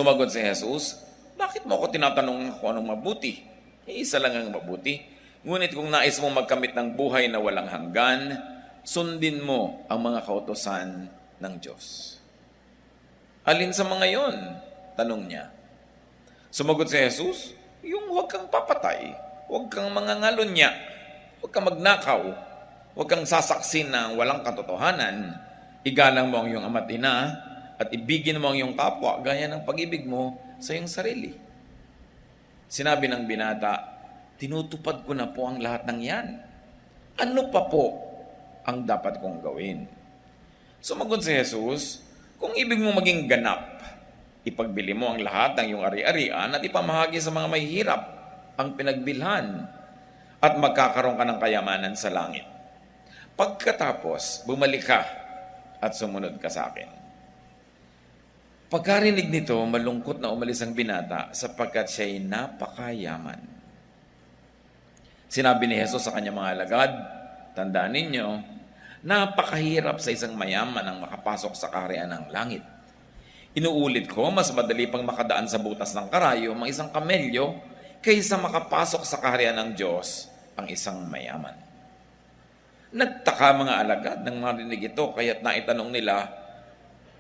Sumagot si Jesus, bakit mo ako tinatanong kung anong mabuti? Isa lang ang mabuti. Ngunit kung nais mong magkamit ng buhay na walang hanggan, sundin mo ang mga kautosan ng Diyos. Alin sa mga yon? Tanong niya. Sumagot si Jesus, yung huwag kang papatay, huwag kang mangangalunya, huwag kang magnakaw, huwag kang sasaksin ng walang katotohanan, igalang mo ang iyong ama't ina, at ibigin mo ang iyong kapwa gaya ng pag-ibig mo sa iyong sarili. Sinabi ng binata, tinutupad ko na po ang lahat ng yan. Ano pa po ang dapat kong gawin? Sumagot si Jesus, kung ibig mo maging ganap, ipagbili mo ang lahat ng iyong ari-arian at ipamahagi sa mga mahihirap ang pinagbilhan at magkakaroon ka ng kayamanan sa langit. Pagkatapos, bumalik ka at sumunod ka sa akin. Pagkarinig nito, malungkot na umalis ang binata sapagkat siya'y napakayaman. Sinabi ni Jesus sa kanyang mga alagad, tandaan ninyo, napakahirap sa isang mayaman ang makapasok sa kaharian ng langit. Inuulit ko, mas madali pang makadaan sa butas ng karayom ang isang kamelyo kaysa makapasok sa kaharian ng Diyos ang isang mayaman. Nagtaka mga alagad nang marinig ito, kaya't naitanong nila,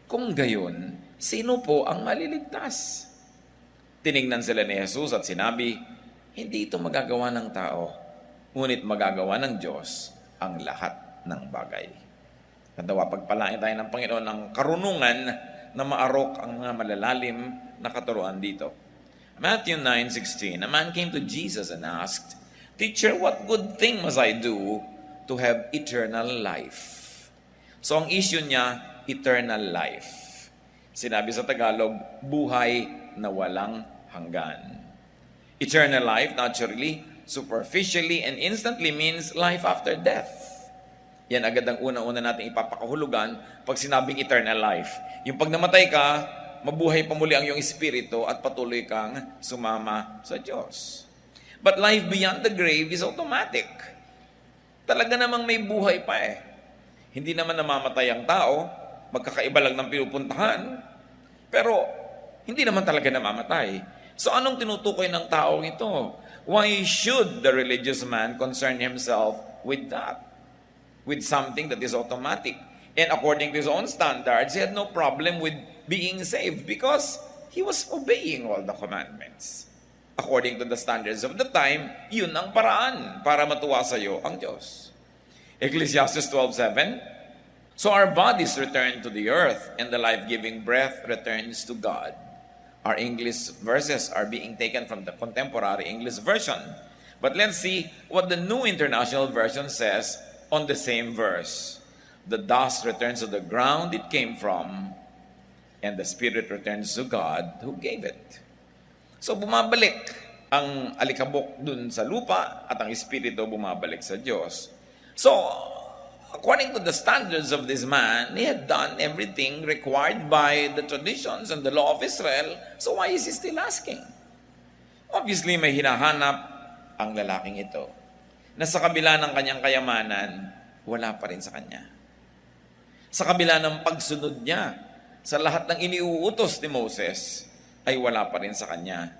kung gayon, sino po ang maliligtas? Tiningnan sila ni Jesus at sinabi, hindi ito magagawa ng tao, ngunit magagawa ng Diyos ang lahat ng bagay. Kadawa, pagpalain tayo ng Panginoon ng karunungan na maarok ang mga malalalim na katuruan dito. Matthew 9:16, a man came to Jesus and asked, Teacher, what good thing must I do to have eternal life? So ang issue niya, eternal life. Sinabi sa Tagalog, buhay na walang hanggan. Eternal life, naturally, superficially and instantly means life after death. Yan agad ang una-una natin ipapakahulugan pag sinabing eternal life. Yung pag namatay ka, mabuhay pa muli ang iyong espiritu at patuloy kang sumama sa Diyos. But life beyond the grave is automatic. Talaga namang may buhay pa eh. Hindi naman namamatay ang tao, magkakaiba lang ng pinupuntahan, pero hindi naman talaga namamatay. So anong tinutukoy ng taong ito? Why should the religious man concern himself with that? With something that is automatic. And according to his own standards, he had no problem with being saved because he was obeying all the commandments. According to the standards of the time, yun ang paraan para matuwa sa iyo ang Diyos. Ecclesiastes 12:7, so our bodies return to the earth and the life-giving breath returns to God. Our English verses are being taken from the contemporary English version. But let's see what the New International Version says on the same verse. The dust returns to the ground it came from, and the spirit returns to God who gave it. So bumabalik ang alikabok dun sa lupa at ang espiritu bumabalik sa Diyos. So, according to the standards of this man, he had done everything required by the traditions and the law of Israel. So why is he still asking? Obviously, may hinahanap ang lalaking ito na sa kabila ng kanyang kayamanan, wala pa rin sa kanya. Sa kabila ng pagsunod niya sa lahat ng iniuutos ni Moses, ay wala pa rin sa kanya.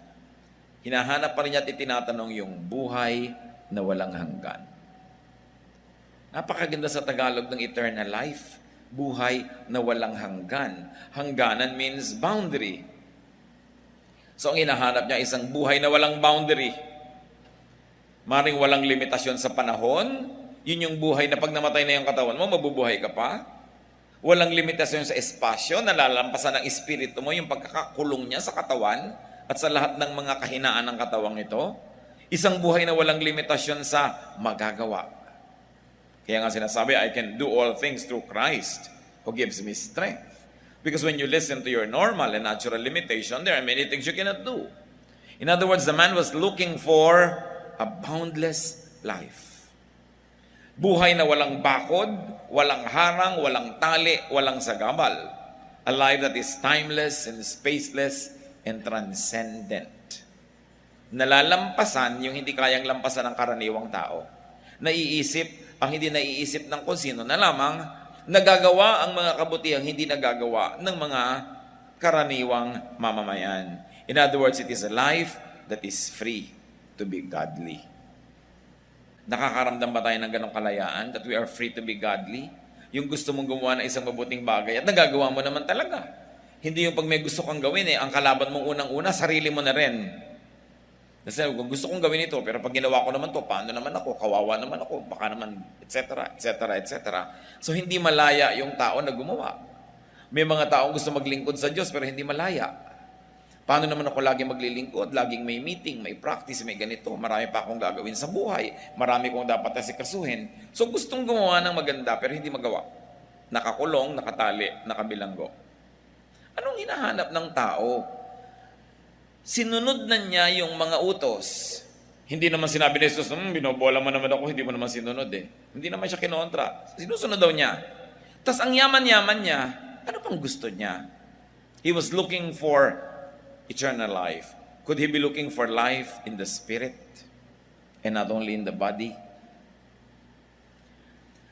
Hinahanap pa rin niya at itinatanong yung buhay na walang hanggan. Napakaganda sa Tagalog ng eternal life. Buhay na walang hanggan. Hangganan means boundary. So ang hinahanap niya isang buhay na walang boundary. Maring walang limitasyon sa panahon. Yun yung buhay na pag namatay na yung katawan mo, mabubuhay ka pa. Walang limitasyon sa espasyo, nalalampasan ng espiritu mo, yung pagkakakulong niya sa katawan at sa lahat ng mga kahinaan ng katawang ito. Isang buhay na walang limitasyon sa magagawa. Kaya nga sinasabi, I can do all things through Christ who gives me strength. Because when you listen to your normal and natural limitation, there are many things you cannot do. In other words, the man was looking for a boundless life. Buhay na walang bakod, walang harang, walang tali, walang sagabal. A life that is timeless and spaceless and transcendent. Nalalampasan yung hindi kayang lampasan ng karaniwang tao. Naiisip ang hindi naiisip ng kung sino na lamang, nagagawa ang mga kabutihang hindi nagagawa ng mga karaniwang mamamayan. In other words, it is a life that is free to be godly. Nakakaramdam ba tayo ng ganong kalayaan that we are free to be godly? Yung gusto mong gumawa ng isang mabuting bagay at nagagawa mo naman talaga. Hindi yung pag may gusto kang gawin ang kalaban mong unang-una, sarili mo na rin. Kasi kung gusto kong gawin ito, pero pag ginawa ko naman to, paano naman ako? Kawawa naman ako, baka naman, etc., etc., etc. So hindi malaya yung tao na gumawa. May mga taong gusto maglingkod sa Diyos pero hindi malaya. Paano naman ako laging maglilingkod? Laging may meeting, may practice, may ganito. Marami pa akong gagawin sa buhay. Marami kong dapat asikasuhin. So gustong gumawa ng maganda pero hindi magawa. Nakakulong, nakatali, nakabilanggo. Anong hinahanap ng tao? Sinunod na niya yung mga utos. Hindi naman sinabi ni Jesus, binobola mo naman ako, hindi mo naman sinunod Hindi naman siya kinontra. Sinusunod daw niya. Tapos ang yaman-yaman niya, ano pang gusto niya? He was looking for eternal life. Could he be looking for life in the spirit and not only in the body?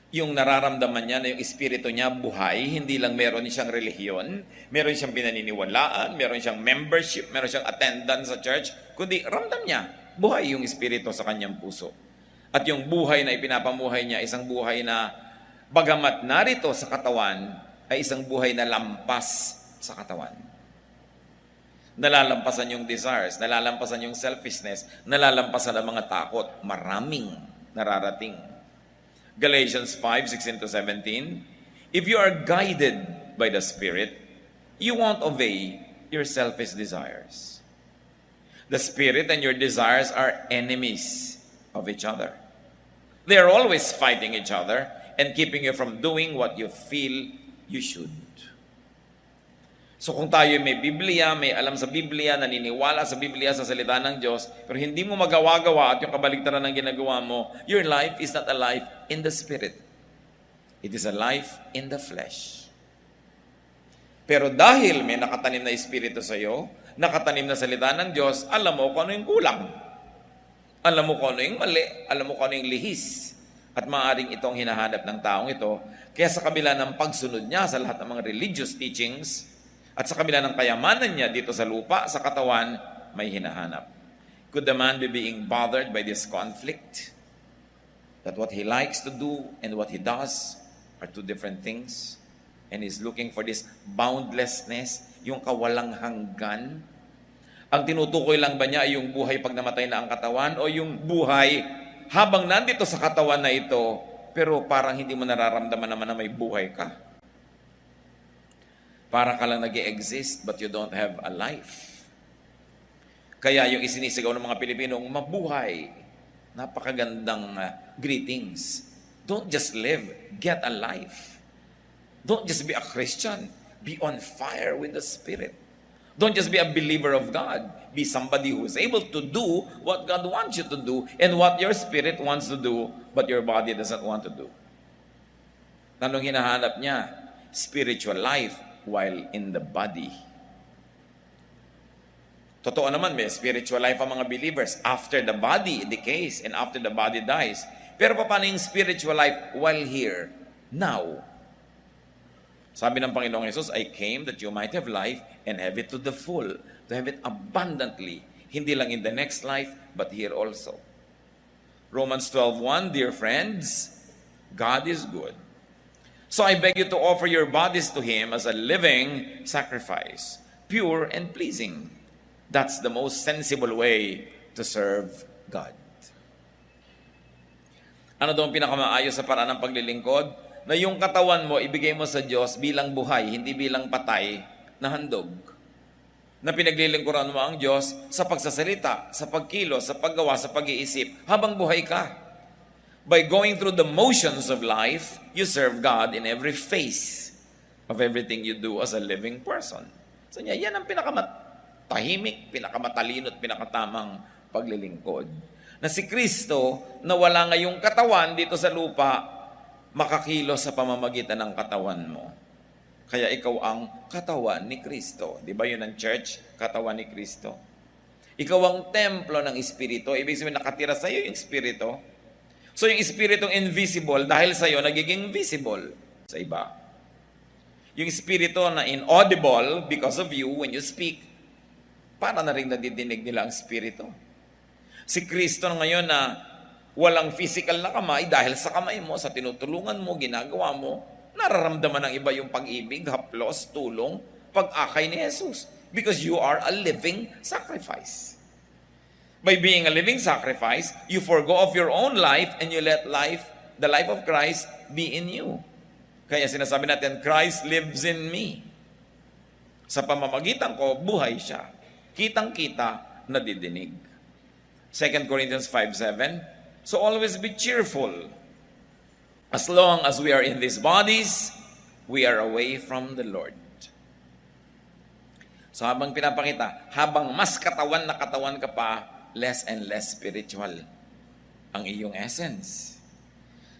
Yung nararamdaman niya na yung espiritu niya buhay, hindi lang meron siyang relihiyon, meron siyang pinaniniwalaan, meron siyang membership, meron siyang attendance sa church, kundi ramdam niya, buhay yung espiritu sa kanyang puso. At yung buhay na ipinapamuhay niya, isang buhay na bagamat narito sa katawan, ay isang buhay na lampas sa katawan. Nalalampasan yung desires, nalalampasan yung selfishness, nalalampasan ang mga takot. Maraming nararating. Galatians 5:16-17, if you are guided by the Spirit, you won't obey your selfish desires. The Spirit and your desires are enemies of each other. They are always fighting each other and keeping you from doing what you feel you should. So kung tayo may Biblia, may alam sa Biblia, naniniwala sa Biblia, sa salita ng Diyos, pero hindi mo magawa-gawa at yung kabaligtaran ng ginagawa mo, your life is not a life in the Spirit. It is a life in the flesh. Pero dahil may nakatanim na Espiritu sa iyo, nakatanim na salita ng Diyos, alam mo kung ano yung kulang. Alam mo kung ano yung mali, alam mo kung ano yung lihis. At maaaring itong hinahanap ng taong ito. Kaya sa kabila ng pagsunod niya sa lahat ng mga religious teachings, at sa kabila ng kayamanan niya dito sa lupa, sa katawan, may hinahanap. Could the man be being bothered by this conflict? That what he likes to do and what he does are two different things? And he's looking for this boundlessness, yung kawalang hanggan? Ang tinutukoy lang ba niya ay yung buhay pag namatay na ang katawan o yung buhay habang nandito sa katawan na ito, pero parang hindi mo nararamdaman naman na may buhay ka? Para ka lang nag-i-exist but you don't have a life. Kaya yung isinisigaw ng mga Pilipinong mabuhay, napakagandang greetings. Don't just live, get a life. Don't just be a Christian, be on fire with the Spirit. Don't just be a believer of God, be somebody who is able to do what God wants you to do and what your spirit wants to do but your body doesn't want to do. Anong hinahanap niya? Spiritual life while in the body. Totoo naman, may spiritual life ang mga believers after the body decays and after the body dies. Pero paano yung spiritual life while here, now? Sabi ng Panginoong Jesus, I came that you might have life and have it to the full, to have it abundantly. Hindi lang in the next life, but here also. Romans 12:1, dear friends, God is good. So I beg you to offer your bodies to Him as a living sacrifice, pure and pleasing. That's the most sensible way to serve God. Ano daw ang pinakamaayos sa paraan ng paglilingkod? Na yung katawan mo, ibigay mo sa Diyos bilang buhay, hindi bilang patay na handog. Na pinaglilingkuran mo ang Diyos sa pagsasalita, sa pagkilos, sa paggawa, sa pag-iisip, habang buhay ka. By going through the motions of life, you serve God in every phase of everything you do as a living person. So yan ang pinakamatahimik, pinakamatalino at pinakatamang paglilingkod. Na si Kristo, na wala ngayong katawan dito sa lupa, makakilos sa pamamagitan ng katawan mo. Kaya ikaw ang katawan ni Kristo. Di ba yun ang church? Katawan ni Kristo. Ikaw ang templo ng Espiritu. Ibig sabihin, nakatira sa iyo yung Espiritu. So yung Espiritong invisible, dahil sa iyo, nagiging visible sa iba. Yung espiritu na inaudible because of you when you speak, para na rin nadidinig nila ang espiritu. Si Kristo ngayon na walang physical na kamay, dahil sa kamay mo, sa tinutulungan mo, ginagawa mo, nararamdaman ng iba yung pag-ibig, haplos, tulong, pag-akay ni Jesus. Because you are a living sacrifice. By being a living sacrifice, you forgo of your own life and you let the life of Christ be in you. Kaya sinasabi natin, Christ lives in me. Sa pamamagitan ko, buhay siya. Kitang-kita, nadidinig. 2 Corinthians 5:7, so always be cheerful. As long as we are in these bodies, we are away from the Lord. So habang pinapakita, habang mas katawan na katawan ka pa, less and less spiritual ang iyong essence.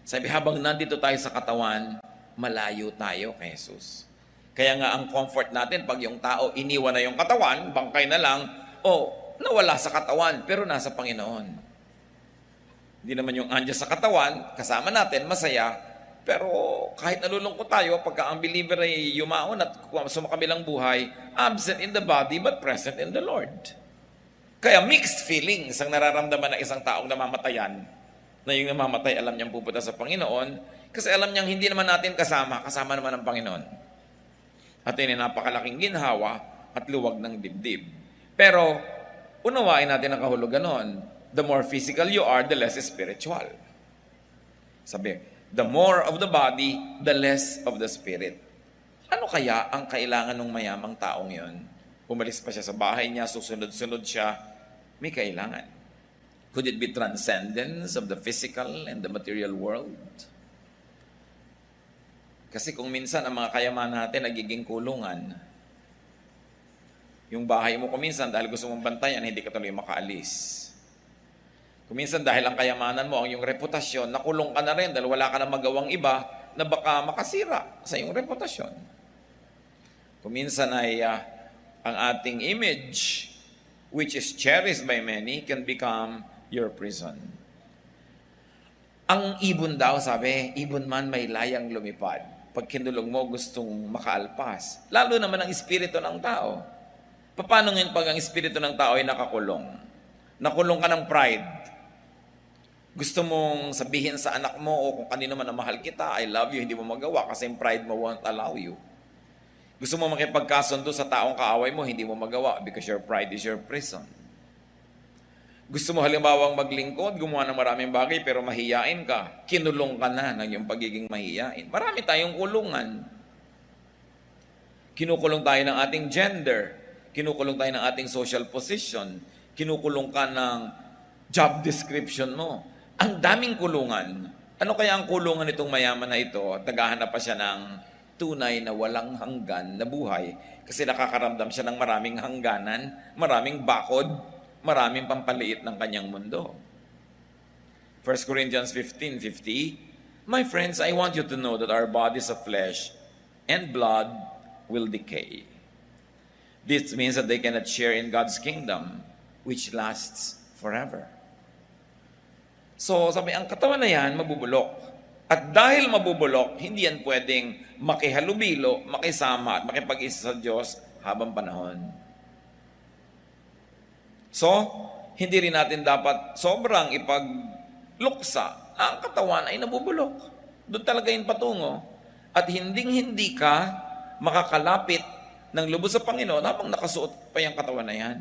Sabi, habang nandito tayo sa katawan, malayo tayo kay Jesus. Kaya nga ang comfort natin, pag yung tao iniwan na yung katawan, bangkay na lang, nawala sa katawan, pero nasa Panginoon. Hindi naman yung andyan sa katawan, kasama natin, masaya, pero kahit nalulungkot tayo, pagka ang believer ay yumaon at sumakabilang buhay, absent in the body but present in the Lord. Kaya mixed feelings ang nararamdaman ng isang taong namamatayan, na yung namamatay alam niyang pupunta sa Panginoon, kasi alam niyang hindi naman natin kasama naman ang Panginoon. At yun ay napakalaking ginhawa at luwag ng dibdib. Pero, unawain natin ang kahulugan nun. The more physical you are, the less spiritual. Sabi, the more of the body, the less of the spirit. Ano kaya ang kailangan ng mayamang taong yon? Umalis pa siya sa bahay niya, susunod-sunod siya, may kailangan. Could it be transcendence of the physical and the material world? Kasi kung minsan ang mga kayamanan natin nagiging kulungan, yung bahay mo kuminsan dahil gusto mong bantayan, hindi ka tuloy makaalis. Kuminsan dahil ang kayamanan mo, ang iyong reputasyon, nakulong ka na rin dahil wala ka na magawang iba na baka makasira sa iyong reputasyon. Kuminsan ay ang ating image, which is cherished by many, can become your prison. Ang ibon daw, sabi, ibon man may layang lumipad. Pag kinulong mo, gustong makaalpas. Lalo naman ang espiritu ng tao. Paano ngayon pag ang espiritu ng tao ay nakakulong? Nakulong ka ng pride. Gusto mong sabihin sa anak mo o kung kanino man na mahal kita, I love you, hindi mo magawa kasi yung pride mo won't allow you. Gusto mo makipagkasundo sa taong kaaway mo, hindi mo magawa because your pride is your prison. Gusto mo halimbawang maglingkod, gumawa ng maraming bagay pero mahiyain ka, kinulong ka na ng iyong pagiging mahiyain. Marami tayong kulungan. Kinukulong tayo ng ating gender, kinukulong tayo ng ating social position, kinukulong ka ng job description mo. Ang daming kulungan. Ano kaya ang kulungan nitong mayaman na ito? Naghahanap pa siya ng tunay na walang hanggan na buhay kasi nakakaramdam siya ng maraming hangganan, maraming bakod, maraming pampaliit ng kanyang mundo. 1 Corinthians 15:50, my friends, I want you to know that our bodies of flesh and blood will decay. This means that they cannot share in God's kingdom, which lasts forever. So, sabi, ang katawan na yan, mabubulok. At dahil mabubulok, hindi yan pwedeng makihalubilo, makisama at makipag-isa sa Diyos habang panahon. So, hindi rin natin dapat sobrang ipagluksa. Ang katawan ay nabubulok. Doon talaga yung patungo. At hinding-hindi ka makakalapit ng lubos sa Panginoon habang nakasuot pa yung katawan na yan.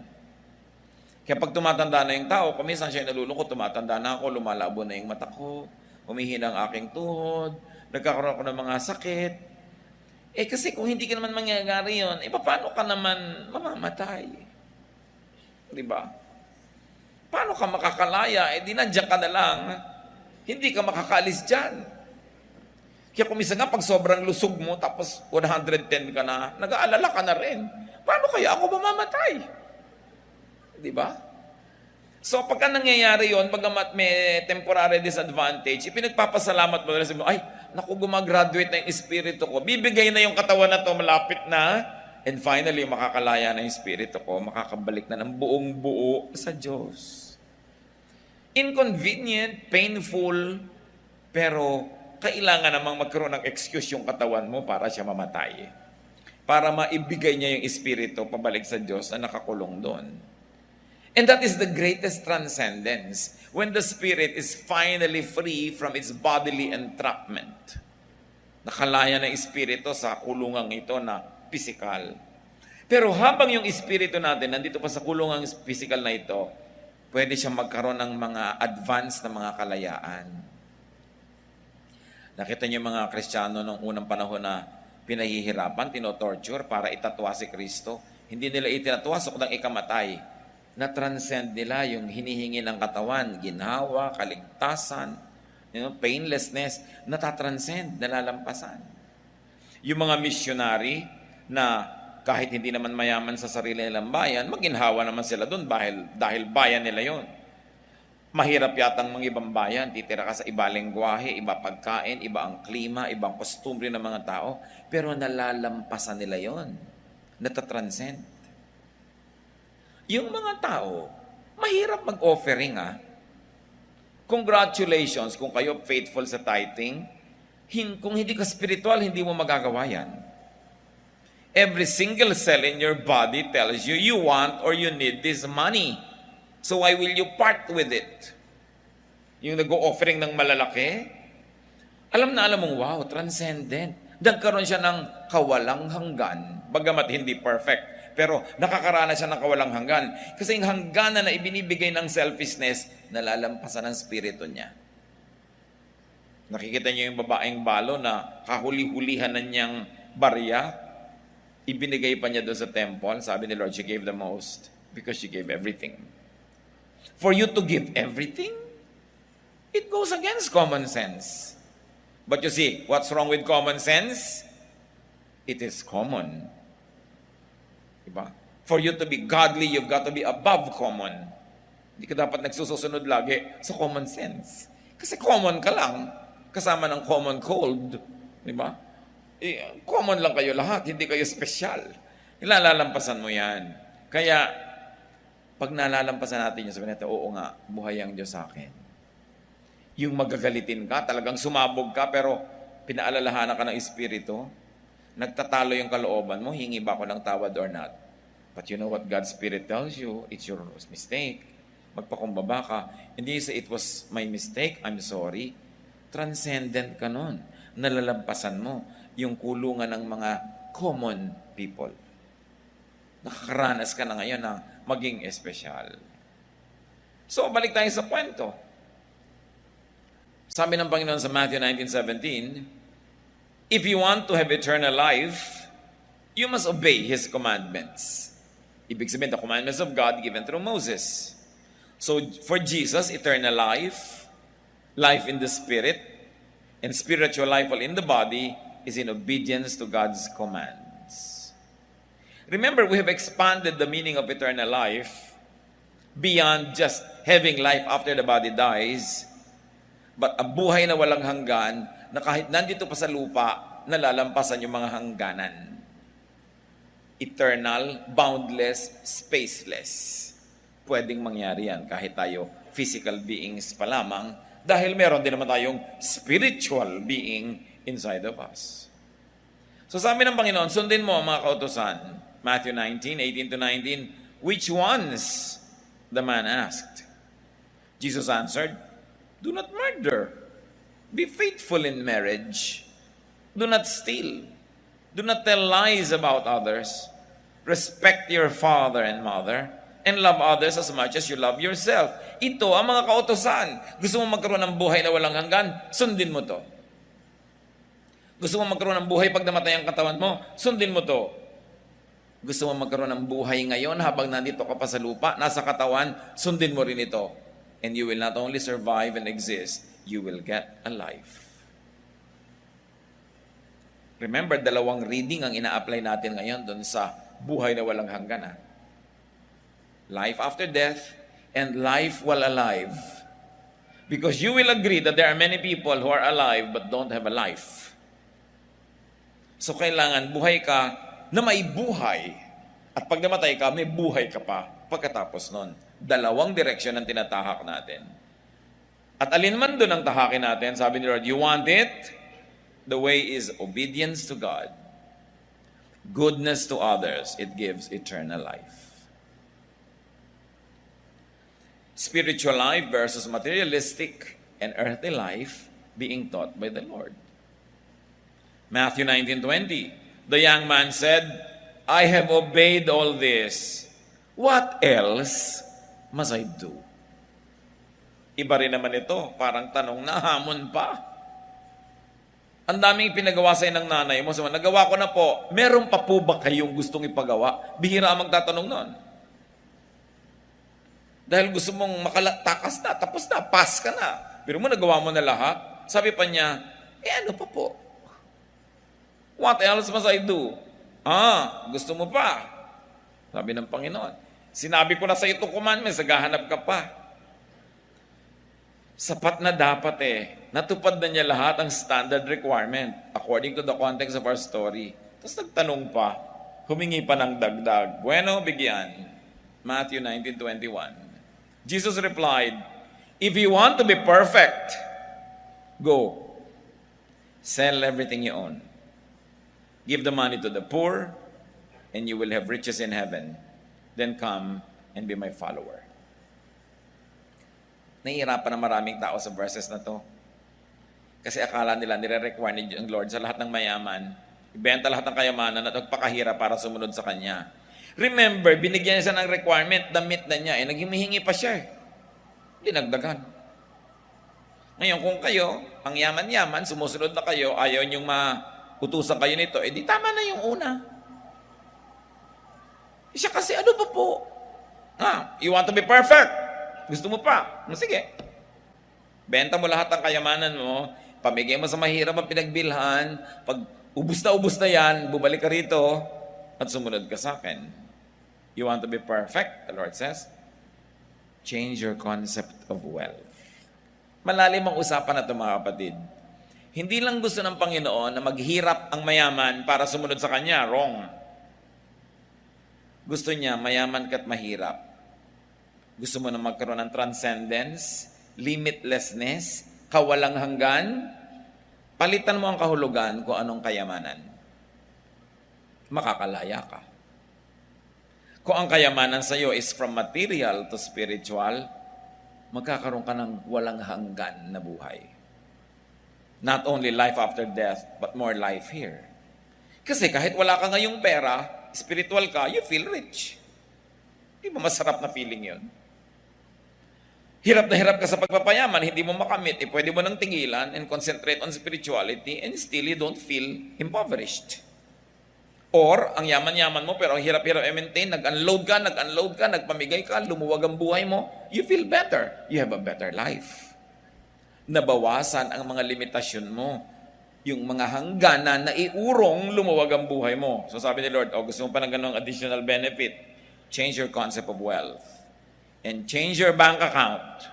Kaya pag tumatanda na yung tao, kuminsan siya nalulungkot, tumatanda na ako, lumalabo na yung mata ko, humihina ang aking tuhod, nagkakaroon ako ng mga sakit. Kasi kung hindi ka naman mangyayari yun, paano ka naman mamamatay? Diba? Paano ka makakalaya? Di nandiyan ka na lang. Hindi ka makakaalis dyan. Kaya kuminsan nga, pag sobrang lusog mo, tapos 110 ka na, nag-aalala ka na rin. Paano kaya ako mamamatay? Di ba? So, pagka nangyayari yon, pagamat may temporary disadvantage, ipinagpapasalamat mo na sabi mo, ay, naku, gumagraduate na yung espiritu ko. Bibigay na yung katawan na to, malapit na. And finally, makakalaya na yung espiritu ko, makakabalik na ng buong buo sa Diyos. Inconvenient, painful, pero kailangan namang magkaroon ng excuse yung katawan mo para siya mamatay. para maibigay niya yung espiritu pabalik sa Diyos na nakakulong doon. And that is the greatest transcendence, when the spirit is finally free from its bodily entrapment. Nakalaya ng espiritu sa kulungang ito na physical. Pero habang yung espiritu natin nandito pa sa kulungang physical na ito, pwede siyang magkaroon ng mga advanced na mga kalayaan. Nakita niyo mga Kristiyano nung unang panahon na pinahihirapan, tinotorture para itatwa si Kristo. Hindi nila itinatwa sukdang ikamatay. Na-transcend nila yung hinihingi ng katawan, ginhawa, kaligtasan, painlessness, natatranscend, nalalampasan. Yung mga missionary na kahit hindi naman mayaman sa sarili nilang bayan, maginhawa naman sila doon dahil bayan nila yon. Mahirap yatang mga ibang bayan, titira ka sa iba lengguwahe, iba pagkain, iba ang klima, ibang kostumbre ng mga tao, pero nalalampasan nila yon, natatranscend. Yung mga tao, mahirap mag-offering Congratulations kung kayo faithful sa tithing. Kung hindi ka spiritual, hindi mo magagawa yan. Every single cell in your body tells you you want or you need this money. So why will you part with it? Yung nag-o-offering ng malalaki, alam mong, wow, transcendent. Nagkaroon siya ng kawalang hanggan, bagamat hindi perfect. Pero nakakaranas siya ng kawalang hanggan. Kasi yung hangganan na ibinibigay ng selfishness, nalalampasan ng spirito niya. Nakikita niyo yung babaeng balo na kahuli-hulihan na niyang barya, ibinigay pa niya doon sa temple. Sabi ni Lord, she gave the most because she gave everything. For you to give everything, it goes against common sense. But you see, what's wrong with common sense? It is common. Diba? For you to be godly, you've got to be above common. Hindi ka dapat nagsusunod lagi sa common sense. Kasi common ka lang, kasama ng common cold. Diba? Common lang kayo lahat, hindi kayo special. Ilalalampasan mo yan. Kaya, pag nalalampasan natin yun, sabihin natin, oo nga, buhay ang Diyos sa akin. Yung magagalitin ka, talagang sumabog ka, pero pinaalalahanan ka ng Espiritu, nagtatalo yung kalooban mo, hingi ba ako ng tawad or not? But you know what God's Spirit tells you? It's your mistake. Magpakumbaba ka. Hindi say, it was my mistake, I'm sorry. Transcendent ka nun. Nalalampasan mo yung kulungan ng mga common people. Nakakaranas ka na ngayon ng maging espesyal. So, balik tayo sa kwento. Sabi ng Panginoon sa Matthew 19:17, if you want to have eternal life, you must obey His commandments. Ibig sabihin, the commandments of God given through Moses. So, for Jesus, eternal life, life in the Spirit, and spiritual life in the body is in obedience to God's commands. Remember, we have expanded the meaning of eternal life beyond just having life after the body dies, but a buhay na walang hanggan na kahit nandito pa sa lupa, nalalampasan yung mga hangganan. Eternal, boundless, spaceless. Pwedeng mangyari yan kahit tayo physical beings pa lamang dahil meron din naman tayong spiritual being inside of us. So sabi ng Panginoon, sundin mo ang mga kautusan. Matthew 19:18-19, which ones? The man asked. Jesus answered, do not murder. Be faithful in marriage. Do not steal. Do not tell lies about others. Respect your father and mother. And love others as much as you love yourself. Ito ang mga kautusan. Gusto mo magkaroon ng buhay na walang hanggan? Sundin mo to. Gusto mo magkaroon ng buhay pag namatay ang katawan mo? Sundin mo to. Gusto mo magkaroon ng buhay ngayon habang nandito ka pa sa lupa, nasa katawan? Sundin mo rin ito. And you will not only survive and exist, you will get a life. Remember, 2 reading ang ina-apply natin ngayon doon sa buhay na walang hanggan. Life after death and life while alive. Because you will agree that there are many people who are alive but don't have a life. So kailangan buhay ka na may buhay. At pag namatay ka, may buhay ka pa pagkatapos nun. 2 direksyon ang tinatahak natin. At alin man doon ang tahakin natin, sabi ni Lord, you want it? The way is obedience to God. Goodness to others, it gives eternal life. Spiritual life versus materialistic and earthly life being taught by the Lord. Matthew 19:20, the young man said, I have obeyed all this. What else must I do? Iba rin naman ito, parang tanong na hamon pa. Ang daming pinagawa sa'yo ng nanay mo. Sabi, nagawa ko na po. Meron pa po ba kayong gustong ipagawa? Bihira ang magtatanong nun. Dahil gusto mong makalatakas na, tapos na, pass ka na. Pero mo, nagawa mo na lahat. Sabi pa niya, ano pa po? What else must I do? Gusto mo pa? Sabi ng Panginoon. Sinabi ko na sa itong commandments, naghahanap ka pa. Sapat na dapat Natupad na niya lahat ang standard requirement according to the context of our story. Tapos nagtanong pa, humingi pa ng dagdag. Bueno, bigyan. Matthew 19:21. Jesus replied, if you want to be perfect, go. Sell everything you own. Give the money to the poor, and you will have riches in heaven. Then come and be my follower. Nahihirapan na maraming tao sa verses na to. Kasi akala nila nire-require ni Lord sa lahat ng mayaman, ibenta lahat ng kayamanan at magpakahirap para sumunod sa Kanya. Remember, binigyan niya siya ng requirement, damit na niya, naghihingi pa siya dinagdagan. Ngayon, kung kayo, ang yaman-yaman, sumusunod na kayo, ayaw niyong mautusan kayo nito, di tama na yung una. Siya kasi, ano pa po? You want to be perfect? Gusto mo pa? Sige. Benta mo lahat ng kayamanan mo, pamigay mo sa mahirap ang pinagbilhan, pag ubus na yan, bubalik ka rito, at sumunod ka sa akin. You want to be perfect, the Lord says? Change your concept of wealth. Malalim ang usapan na ito, mga kapatid. Hindi lang gusto ng Panginoon na maghirap ang mayaman para sumunod sa Kanya. Wrong. Gusto niya, mayaman ka't mahirap. Gusto mo na magkaroon ng transcendence, limitlessness, kawalang hanggan, palitan mo ang kahulugan kung anong kayamanan. Makakalaya ka. Kung ang kayamanan sa iyo is from material to spiritual, magkakaroon ka ng walang hanggan na buhay. Not only life after death, but more life here. Kasi kahit wala ka ngayong pera, spiritual ka, you feel rich. Di ba masarap na feeling yun? Hirap na hirap ka sa pagpapayaman, hindi mo makamit, pwede mo nang tingilan and concentrate on spirituality and still you don't feel impoverished. Or, ang yaman-yaman mo pero ang hirap-hirap i-maintain, nag-unload ka, nagpamigay ka, lumuwag ang buhay mo, you feel better. You have a better life. Nabawasan ang mga limitasyon mo. Yung mga hangganan na iurong lumuwag ang buhay mo. So sabi ni Lord, gusto mo pa ng ganong additional benefit? Change your concept of wealth. And change your bank account.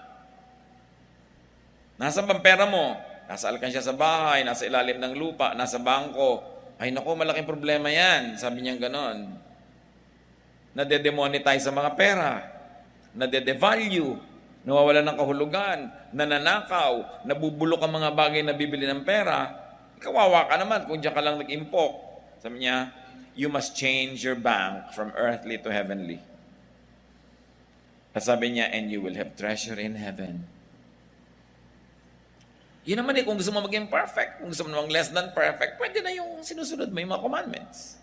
Nasaan bang pera mo? Nasa alkansya sa bahay, nasa ilalim ng lupa, nasa bangko. Ay naku, malaking problema yan. Sabi niya ganon. Nade-demonetize sa mga pera. Nade-devalue. Nawawala ng kahulugan. Nananakaw. Nabubulok ang mga bagay na bibili ng pera. Kawawa ka naman kung diyan ka lang nag-impok. Sabi niya, you must change your bank from earthly to heavenly. At sabi niya, and you will have treasure in heaven. Yun naman kung gusto mo maging perfect, kung gusto mo namang less than perfect, pwede na yung sinusunod mo yung mga commandments.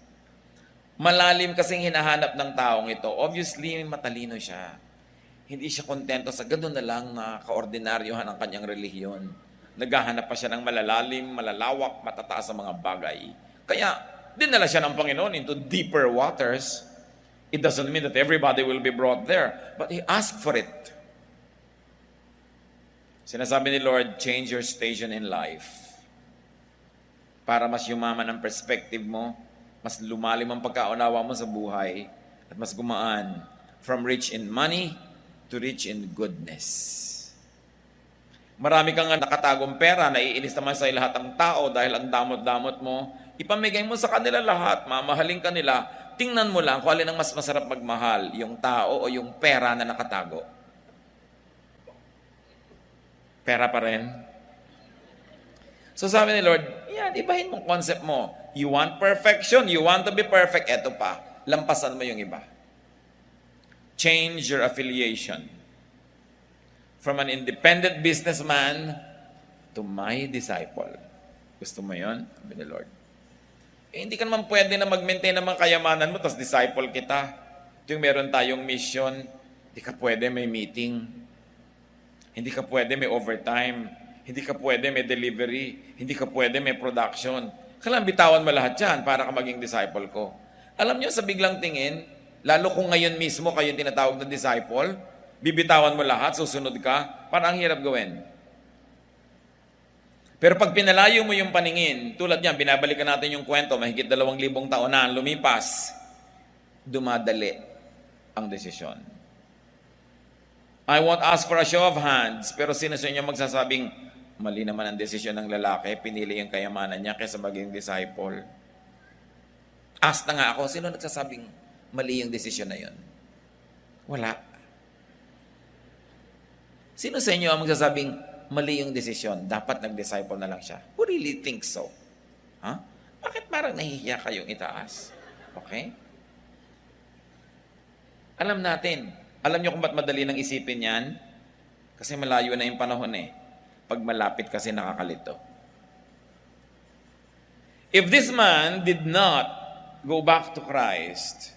Malalim kasing hinahanap ng taong ito. Obviously, matalino siya. Hindi siya kontento sa gano'n na lang na kaordinaryohan ang kanyang relihiyon. Naghahanap pa siya ng malalalim, malalawak, matataas sa mga bagay. Kaya, dinala siya ng Panginoon into deeper waters. It doesn't mean that everybody will be brought there, but He asked for it. Sinasabi ni Lord, change your station in life. Para mas yumaman ang perspective mo, mas lumalim ang pagkaunawa mo sa buhay, at mas gumaan from rich in money to rich in goodness. Marami kang nakatagong pera, naiinis naman sa lahat ng tao dahil ang damot-damot mo, ipamigay mo sa kanila lahat, mamahalin ka nila. Tingnan mo lang kung alin ang mas masarap magmahal, yung tao o yung pera na nakatago. Pera pa rin. So sabi ni Lord, ibahin mong concept mo. You want perfection, you want to be perfect, eto pa, lampasan mo yung iba. Change your affiliation from an independent businessman to my disciple. Gusto mo yun? Sabi ni Lord. Hindi ka naman pwede na mag-maintain ng mga kayamanan mo, tapos disciple kita. Ito yung meron tayong mission. Hindi ka pwede may meeting. Hindi ka pwede may overtime. Hindi ka pwede may delivery. Hindi ka pwede may production. Kailangan bitawan mo lahat yan para ka maging disciple ko. Alam nyo, sa biglang tingin, lalo kung ngayon mismo kayo tinatawag na disciple, bibitawan mo lahat, susunod ka, parang ang hirap gawin. Pero pag pinalayo mo yung paningin, tulad yan, binabalikan natin yung kwento, mahigit 2,000 taon na lumipas, dumadali ang desisyon. I won't ask for a show of hands, pero sino sa inyo magsasabing, mali naman ang desisyon ng lalaki, pinili yung kayamanan niya kaysa maging disciple. Ask na nga ako, sino nagsasabing mali yung desisyon na yun? Wala. Sino sa inyo ang magsasabing mali yung desisyon, dapat nag-disciple na lang siya? Who really thinks so? Huh? Bakit parang nahihiya kayong itaas? Okay? Alam natin. Alam niyo kung ba't madali nang isipin yan? Kasi malayo na yung panahon eh. Pag malapit kasi nakakalito. If this man did not go back to Christ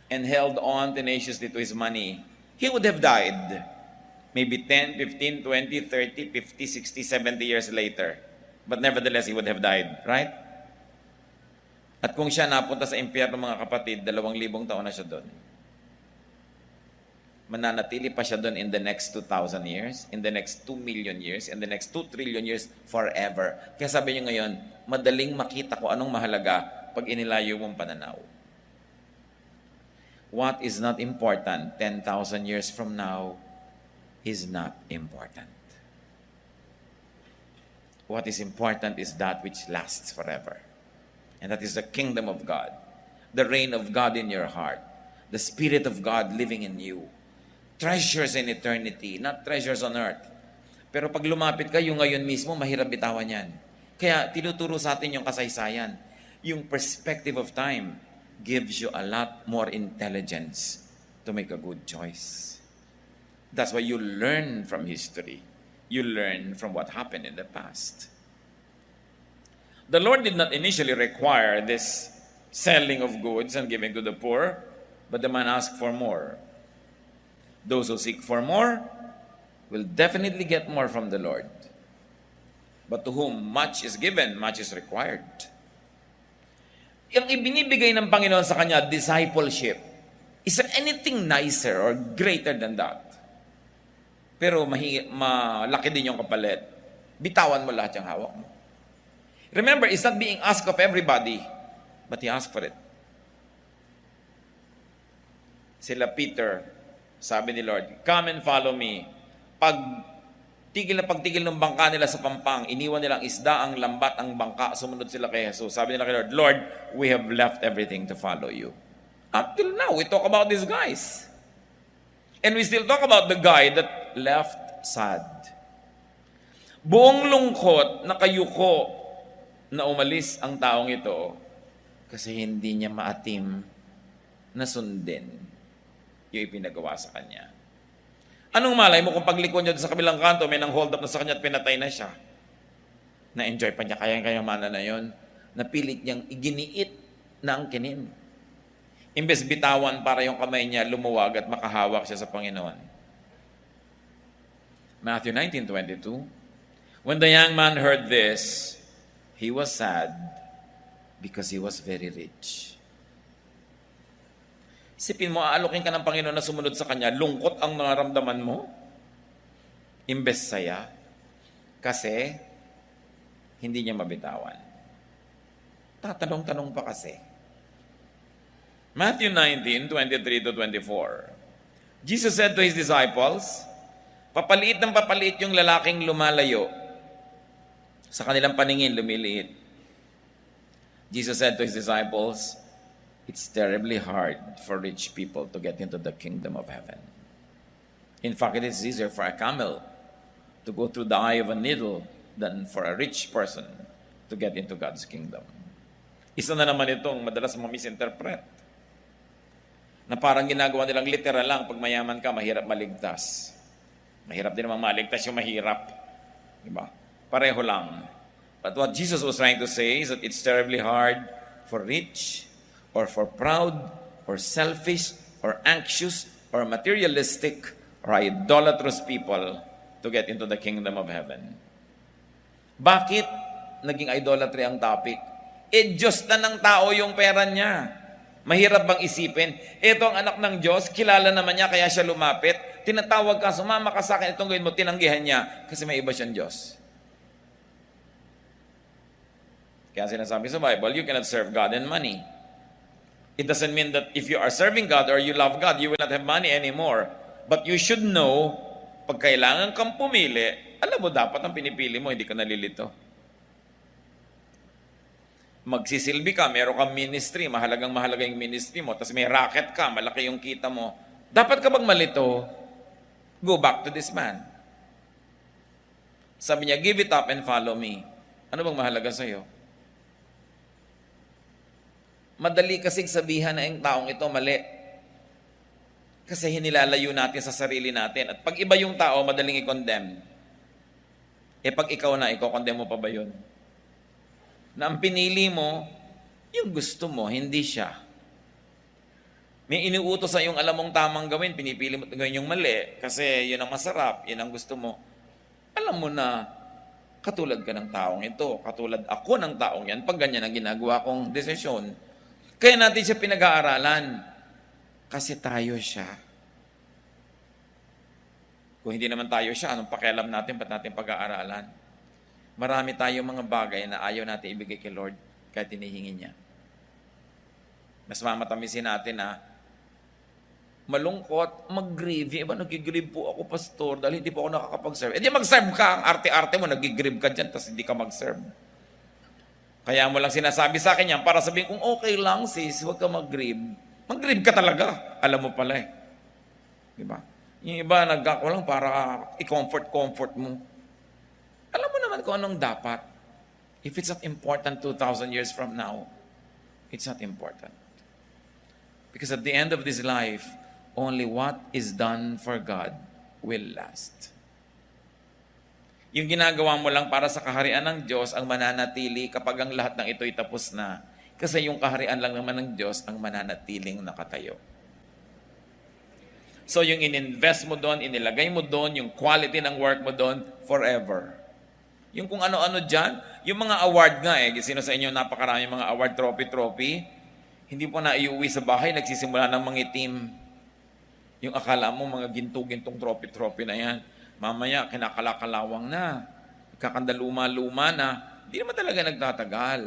and held on tenaciously to his money, he would have died. Maybe 10, 15, 20, 30, 50, 60, 70 years later. But nevertheless, he would have died. Right? At kung siya napunta sa impyerno, mga kapatid, 2,000 taon na siya doon. Mananatili pa siya doon in the next 2,000 years, in the next 2 million years, in the next 2 trillion years, forever. Kaya sabi niyo ngayon, madaling makita ko anong mahalaga pag inilayo mong pananaw. What is not important 10,000 years from now is not important. What is important is that which lasts forever. And that is the kingdom of God, the reign of God in your heart, the Spirit of God living in you. Treasures in eternity, not treasures on earth. Pero pag lumapit ka, yung ngayon mismo, mahirap bitawan yan. Kaya tinuturo sa atin yung kasaysayan. Yung perspective of time gives you a lot more intelligence to make a good choice. That's why you learn from history. You learn from what happened in the past. The Lord did not initially require this selling of goods and giving to the poor, but the man asked for more. Those who seek for more will definitely get more from the Lord. But to whom much is given, much is required. Yung ibinibigay ng Panginoon sa kanya, discipleship, is there anything nicer or greater than that? Pero malaki din yung kapalit. Bitawan mo lahat yung hawak mo. Remember, it's not being asked of everybody, but he asked for it. Sila Peter, sabi ni Lord, come and follow me. Pagtigil ng bangka nila sa pampang, iniwan nilang isda, ang lambat, ang bangka, sumunod sila kay Jesus. Sabi nila kay Lord, Lord, we have left everything to follow you. Up till now, we talk about these guys. And we still talk about the guy that left sad. Buong lungkot, nakayuko, na umalis ang taong ito kasi hindi niya maatim na sundin yung ipinagawa sa kanya. Anong malay mo kung pagliko niya sa kabilang kanto, may nang hold up na sa kanya at pinatay na siya? Na-enjoy pa niya kayang-kayamanan na yon. Napilit niyang iginiit na ang kinin. Imbes bitawan para yung kamay niya lumuwag at makahawak siya sa Panginoon. Matthew 19:22. When the young man heard this, he was sad because he was very rich. Isipin mo, aalukin ka ng Panginoon na sumunod sa Kanya, lungkot ang nararamdaman mo, imbes saya, kasi hindi niya mabitawan. Tatanong-tanong pa kasi. Matthew 19:23-24. Jesus said to His disciples, papaliit ng papaliit yung lalaking lumalayo. Sa kanilang paningin, lumiliit. Jesus said to His disciples, it's terribly hard for rich people to get into the kingdom of heaven. In fact, it is easier for a camel to go through the eye of a needle than for a rich person to get into God's kingdom. Isa na naman itong madalas ma-misinterpret. Na parang ginagawa nilang literal lang, pag mayaman ka, mahirap maligtas. Mahirap din naman maligtas yung mahirap. Diba? Pareho lang. But what Jesus was trying to say is that it's terribly hard for rich, or for proud, or selfish, or anxious, or materialistic, or idolatrous people to get into the kingdom of heaven. Bakit naging idolatry ang topic? Diyos na ng tao yung pera niya. Mahirap bang isipin? Ito ang anak ng Diyos, kilala naman niya, kaya siya lumapit. Tinatawag ka, sumama ka sa akin, itong gawin mo, tinanggihan niya, kasi may iba siyang Diyos. Kaya sinasabi sa Bible, you cannot serve God and money. It doesn't mean that if you are serving God or you love God, you will not have money anymore. But you should know, pag kailangan kang pumili, alam mo dapat ang pinipili mo, hindi ka nalilito. Magsisilbi ka, meron kang ministry, mahalaga yung ministry mo, tapos may racket ka, malaki yung kita mo. Dapat ka bang malito? Go back to this man. Sabi niya, give it up and follow me. Ano bang mahalaga sa'yo? Madali kasing sabihan na yung taong ito mali. Kasi hinilalayo natin sa sarili natin. At pag iba yung tao, madaling i-condemn. Pag ikaw na, i-condemn mo pa ba yun? Na ang pinili mo, yung gusto mo, hindi siya. May inuutos sa yung alam mong tamang gawin, pinipili mo gawin yung mali, kasi yun ang masarap, yun ang gusto mo. Alam mo na, katulad ka ng taong ito, katulad ako ng taong yan, pag ganyan ang ginagawa kong desisyon. Kaya natin siya pinag-aaralan, kasi tayo siya. Kung hindi naman tayo siya, anong pakialam natin, ba't natin pag-aaralan? Marami tayong mga bagay na ayaw natin ibigay kay Lord kahit tinihingi niya. Mas mamatamisin natin na malungkot, mag-grieve. Iba, nag-grieve po ako, pastor, dahil hindi po ako nakakapag-serve. Di mag-serve ka, ang arte-arte mo, nag-grieve ka dyan, tapos hindi ka mag-serve. Kaya mo lang sinasabi sa akin yan, para sabihin kung okay lang sis, huwag ka mag-grieve. Mag-grieve ka talaga. Alam mo pala eh. Diba? Yung iba, nag-ako lang para i-comfort mo. Alam mo naman kung anong dapat. If it's not important 2,000 years from now, it's not important. Because at the end of this life, only what is done for God will last. Yung ginagawa mo lang para sa kaharian ng Diyos ang mananatili kapag ang lahat ng ito'y tapos na. Kasi yung kaharian lang naman ng Diyos ang mananatiling nakatayo. So yung ininvest mo doon, inilagay mo doon, yung quality ng work mo doon, forever. Yung kung ano-ano dyan, yung mga award nga sino sa inyo napakarami mga award trophy, hindi po na iuwi sa bahay, nagsisimula ng mga team. Yung akala mo mga ginto-gintong trophy na yan, mamaya kinakalakalawang na, kakandaluma-luma na, hindi naman talaga nagtatagal.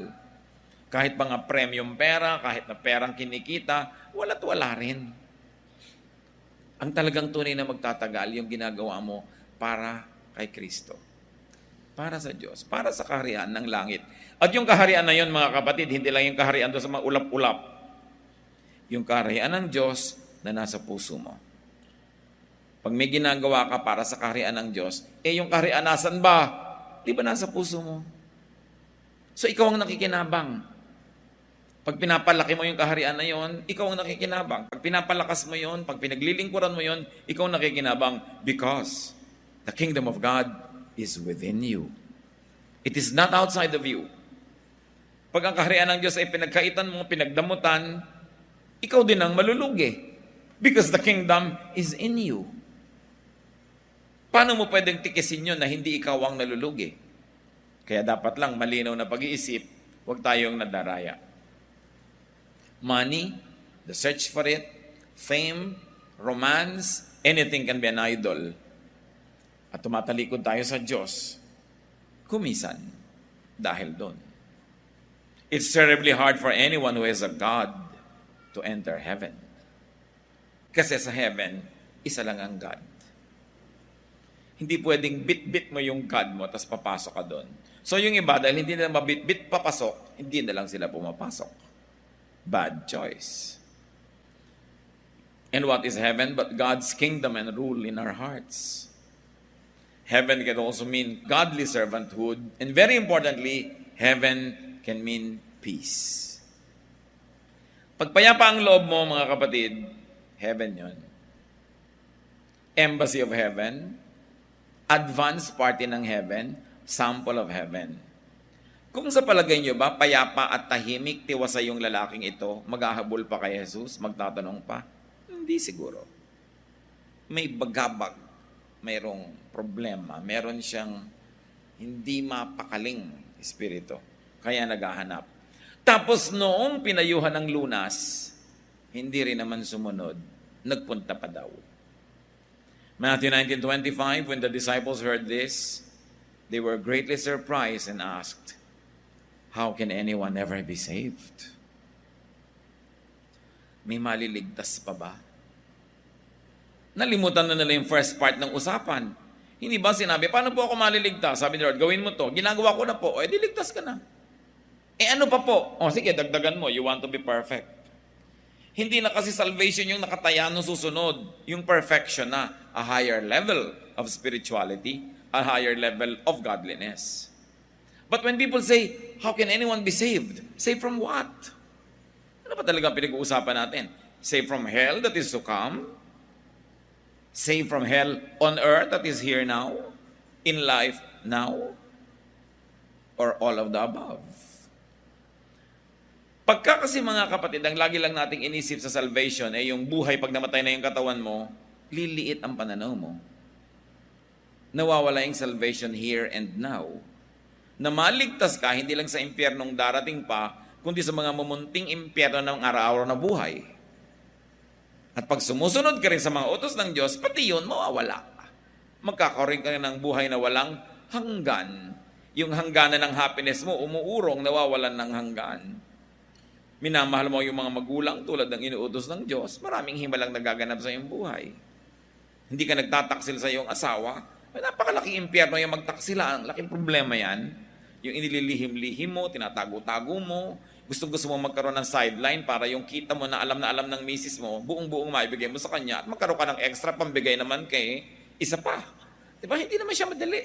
Kahit mga premium pera, kahit na perang kinikita, wala't wala rin. Ang talagang tunay na magtatagal, yung ginagawa mo para kay Kristo. Para sa Diyos, para sa kaharian ng langit. At yung kaharian na yun, mga kapatid, hindi lang yung kaharian doon sa mga ulap-ulap. Yung kaharian ng Diyos na nasa puso mo. Pag may ginagawa ka para sa kaharian ng Diyos, yung kaharian nasan ba? Di ba nasa puso mo? So ikaw ang nakikinabang. Pag pinapalaki mo yung kaharian na yon, ikaw ang nakikinabang. Pag pinapalakas mo yon, pag pinaglilingkuran mo yon, ikaw ang nakikinabang because the kingdom of God is within you. It is not outside of you. Pag ang kaharian ng Diyos ay pinagkaitan mo, pinagdamutan, ikaw din ang malulugi. Because the kingdom is in you. Paano mo pwedeng tikisin yun na hindi ikaw ang nalulugi? Kaya dapat lang malinaw na pag-iisip, huwag tayong nadaraya. Money, the search for it, fame, romance, anything can be an idol. At tumatalikod tayo sa Diyos, kumisan dahil doon. It's terribly hard for anyone who has a God to enter heaven. Kasi sa heaven, isa lang ang God. Hindi pwedeng bit-bit mo yung God mo, tapos papasok ka doon. So yung iba, dahil hindi nila mabit-bit papasok, hindi na lang sila pumapasok. Bad choice. And what is heaven but God's kingdom and rule in our hearts? Heaven can also mean godly servanthood, and very importantly, Heaven can mean peace. Pagpayapa ang loob mo, mga kapatid, heaven yon. Embassy of heaven, advanced party ng heaven, sample of heaven. Kung sa palagay nyo ba, payapa at tahimik tiwasay yung lalaking ito, maghahabol pa kay Jesus, magtatanong pa? Hindi siguro. May bagabag, mayroong problema, meron siyang hindi mapakaling espiritu. Kaya naghahanap. Tapos noong pinayuhan ng lunas, hindi rin naman sumunod, nagpunta pa daw. Matthew 19:25, when the disciples heard this, they were greatly surprised and asked, "How can anyone ever be saved?" May maliligtas pa ba? Nalimutan na nila yung first part ng usapan. Hindi ba sinabi, paano po ako maliligtas? Sabi ni Lord, gawin mo to. Ginagawa ko na po. Eh, diligtas ka na. Eh, ano pa po? O, sige, dagdagan mo. You want to be perfect. Hindi na kasi salvation yung nakataya no susunod. Yung perfection na. A higher level of spirituality. A higher level of godliness. But when people say, how can anyone be saved? Saved from what? Ano ba talaga pinag-uusapan natin? Saved from hell that is to come? Saved from hell on earth that is here now? In life now? Or all of the above? Pagka kasi mga kapatid, ang lagi lang nating inisip sa salvation ay yung buhay pag namatay na yung katawan mo, liliit ang pananaw mo. Nawawala yung salvation here and now. Na maligtas ka, hindi lang sa impyernong darating pa, kundi sa mga mumunting impyerno ng araw-araw na buhay. At pag sumusunod ka rin sa mga utos ng Diyos, pati yun, mawawala. Magkakaroon ka rin ng buhay na walang hanggan. Yung hangganan ng happiness mo, umuurong, nawawalan ng hanggan. Minamahal mo yung mga magulang tulad ng inuutos ng Diyos, maraming himalang nagaganap sa iyong buhay. Hindi ka nagtataksil sa iyong asawa, may napakalaking impyerno yung magtaksila. Ang laking problema yan. Yung inililihim-lihim mo, tinatago-tago mo, gusto mo magkaroon ng sideline para yung kita mo na alam ng misis mo, buong-buong maibigay mo sa kanya at magkaroon ka ng extra pambigay naman kay isa pa. Diba? Hindi naman siya madali.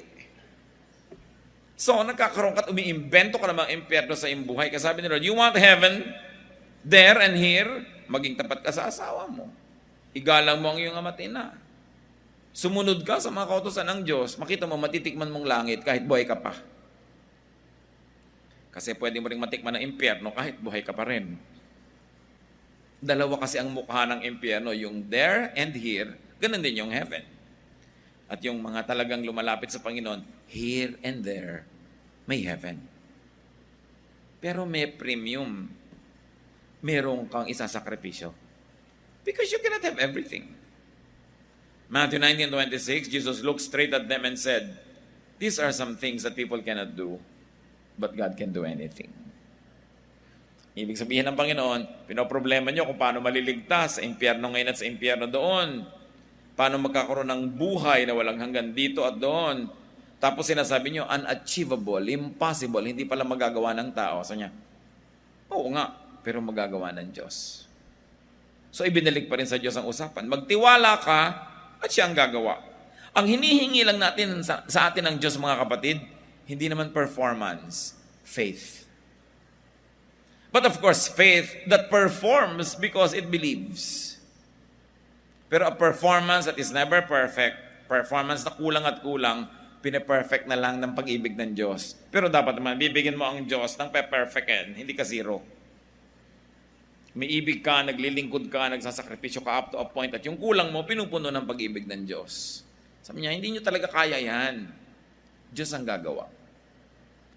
So, nagkakaroon ka at umiimbento ka ng mga impyerno sa iyong buhay. Kasi sabi ni Lord, you want heaven there and here, maging tapat ka sa asawa mo. Igalang mo ang iyong ama at ina. Sumunod ka sa mga kautusan ng Diyos, makita mo matitikman mong langit kahit buhay ka pa. Kasi pwede mo rin matikman ng impyerno kahit buhay ka pa rin. Dalawa kasi ang mukha ng impyerno, yung there and here, ganun din yung heaven. At yung mga talagang lumalapit sa Panginoon, here and there, may heaven. Pero may premium. Merong kang isasakripisyo. Because you cannot have everything. Matthew 19:26, Jesus looked straight at them and said, "These are some things that people cannot do, but God can do anything." Ibig sabihin ng Panginoon, pinoproblema nyo kung paano maliligtas sa impyerno ngayon at sa impyerno doon. Paano magkakaroon ng buhay na walang hanggan dito at doon. Tapos sinasabi nyo, unachievable, impossible, hindi pala magagawa ng tao. So niya, oo nga, pero magagawa ng Diyos. So ibinalik pa rin sa Diyos ang usapan. Magtiwala ka at siya ang gagawa. Ang hinihingi lang natin sa atin ng Diyos, mga kapatid, hindi naman performance, faith. But of course, faith that performs because it believes. Pero a performance that is never perfect, performance na kulang at kulang, pinaperfect na lang ng pag-ibig ng Diyos. Pero dapat naman, bibigyan mo ang Diyos ng pe-perfecten, hindi ka zero. May ibig ka, naglilingkod ka, nagsasakripisyo ka up to a point, at yung kulang mo, pinupuno ng pag-ibig ng Diyos. Sabi niya, hindi nyo talaga kaya yan. Diyos ang gagawa.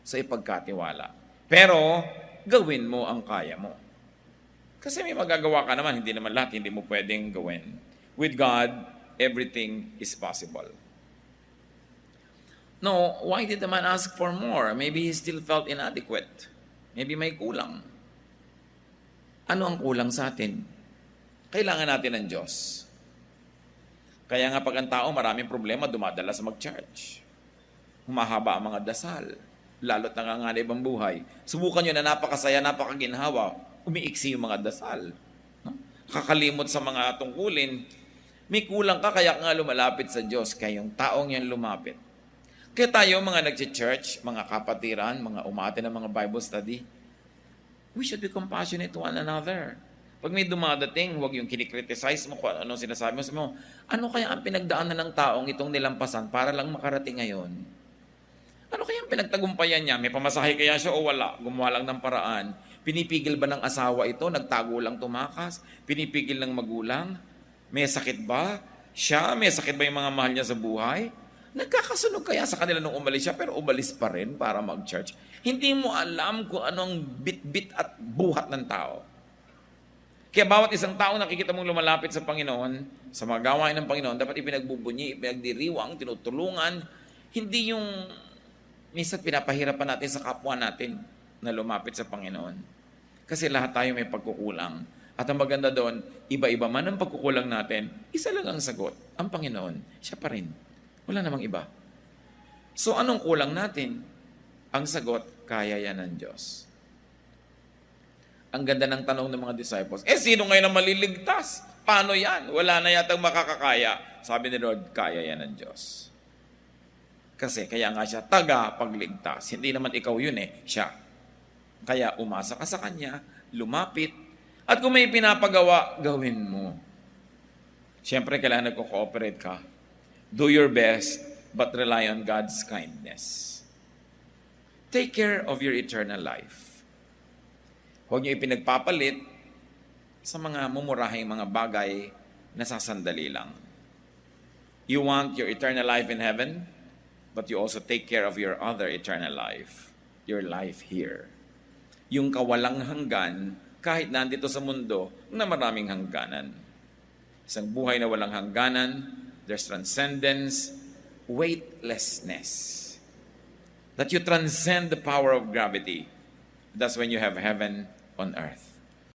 Sa ipagkatiwala. Pero, gawin mo ang kaya mo. Kasi may magagawa ka naman, hindi naman lahat, hindi mo pwedeng gawin. With God, everything is possible. No, why did the man ask for more? Maybe he still felt inadequate. Maybe may kulang. Ano ang kulang sa atin? Kailangan natin ng Diyos. Kaya nga pag ang tao maraming problema, dumadala sa mag-church. Humahaba ang mga dasal. Lalo't nanganganib ang buhay. Subukan nyo na napakasaya, napakaginhawa, umiiksi yung mga dasal. No? Kakalimot sa mga tungkulin. May kulang ka, kaya nga lumalapit sa Diyos. Kaya yung taong yan lumapit. Kaya tayo, mga nag-church, mga kapatiran, mga umate ng mga Bible study, we should be compassionate to one another. Pag may dumadating, huwag yung kinikriticize mo kung ano sinasabi mo. Sabi mo, ano kaya ang pinagdaanan ng taong itong nilampasan para lang makarating ngayon? Ano kaya ang pinagtagumpayan niya? May pamasahe kaya siya o wala? Gumawa lang ng paraan. Pinipigil ba ng asawa ito? Nagtago lang tumakas? Pinipigil ng magulang? May sakit ba? Siya? May sakit ba yung mga mahal niya sa buhay? Nagkakasunog kaya sa kanila nung umalis siya pero umalis pa rin para mag-church? Hindi mo alam kung anong bit-bit at buhat ng tao. Kaya bawat isang tao nakikita mong lumalapit sa Panginoon, sa mga gawain ng Panginoon, dapat ipinagbubunyi, ipinagdiriwang, tinutulungan. Hindi yung minsan pinapahirapan natin sa kapwa natin na lumapit sa Panginoon. Kasi lahat tayo may pagkukulang. At ang maganda doon, iba-iba man ang pagkukulang natin, isa lang ang sagot, ang Panginoon. Siya pa rin. Wala namang iba. So anong kulang natin? Ang sagot, kaya yan ng Diyos. Ang ganda ng tanong ng mga disciples, sino ngayon ang maliligtas? Paano yan? Wala na yatang makakakaya. Sabi ni Lord, kaya yan ng Diyos. Kasi kaya nga siya taga-pagligtas. Hindi naman ikaw yun siya. Kaya umasa ka sa Kanya, lumapit, at kung may pinapagawa, gawin mo. Siyempre, kailangan nagko-cooperate ka. Do your best, but rely on God's kindness. Take care of your eternal life. Huwag niyo ipinagpapalit sa mga mumurahing mga bagay na sasandali lang. You want your eternal life in heaven, but you also take care of your other eternal life, your life here. Yung kawalang hanggan, kahit nandito sa mundo na maraming hangganan. Isang buhay na walang hangganan, there's transcendence, weightlessness. That you transcend the power of gravity. That's when you have heaven on earth.